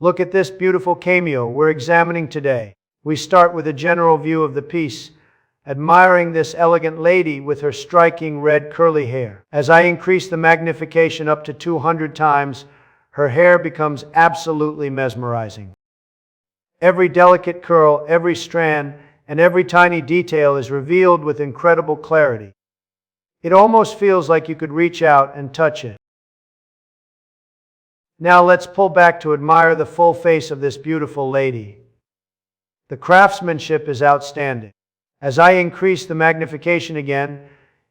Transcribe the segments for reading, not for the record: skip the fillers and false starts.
Look at this beautiful cameo we're examining today. We start with a general view of the piece, admiring this elegant lady with her striking red curly hair. As I increase the magnification up to 200 times, her hair becomes absolutely mesmerizing. Every delicate curl, every strand, and every tiny detail is revealed with incredible clarity. It almost feels like you could reach out and touch it. Now let's pull back to admire the full face of this beautiful lady. The craftsmanship is outstanding. As I increase the magnification again,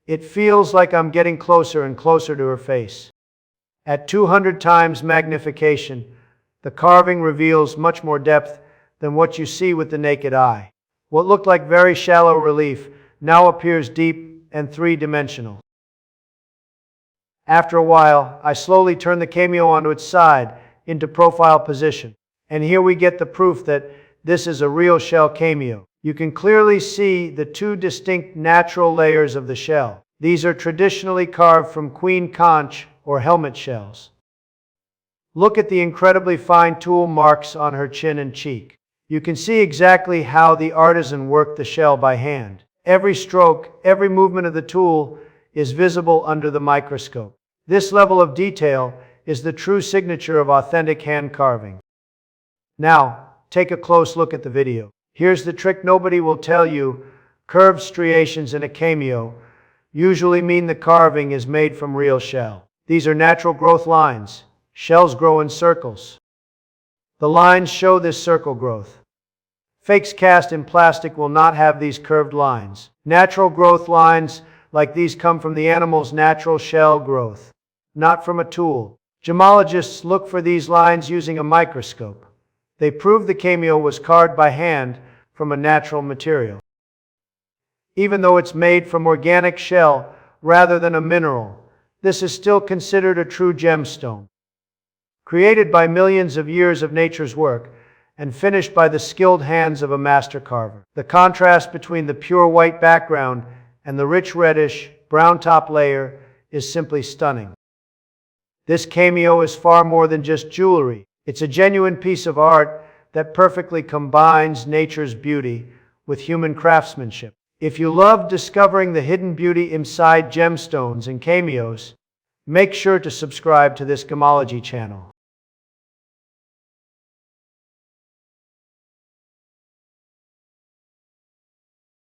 it feels like I'm getting closer and closer to her face. At 200 times magnification, the carving reveals much more depth than what you see with the naked eye. What looked like very shallow relief now appears deep and three-dimensional. After a while, I slowly turn the cameo onto its side into profile position. And here we get the proof that this is a real shell cameo. You can clearly see the two distinct natural layers of the shell. These are traditionally carved from queen conch or helmet shells. Look at the incredibly fine tool marks on her chin and cheek. You can see exactly how the artisan worked the shell by hand. Every stroke, every movement of the tool is visible under the microscope. This level of detail is the true signature of authentic hand carving. Now, take a close look at the video. Here's the trick nobody will tell you. Curved striations in a cameo usually mean the carving is made from real shell. These are natural growth lines. Shells grow in circles. The lines show this circle growth. Fakes cast in plastic will not have these curved lines. Natural growth lines like these come from the animal's natural shell growth, not from a tool. Gemologists look for these lines using a microscope. They prove the cameo was carved by hand from a natural material. Even though it's made from organic shell rather than a mineral, this is still considered a true gemstone. Created by millions of years of nature's work and finished by the skilled hands of a master carver. The contrast between the pure white background and the rich reddish, brown top layer is simply stunning. This cameo is far more than just jewelry. It's a genuine piece of art that perfectly combines nature's beauty with human craftsmanship. If you love discovering the hidden beauty inside gemstones and cameos, make sure to subscribe to this gemology channel.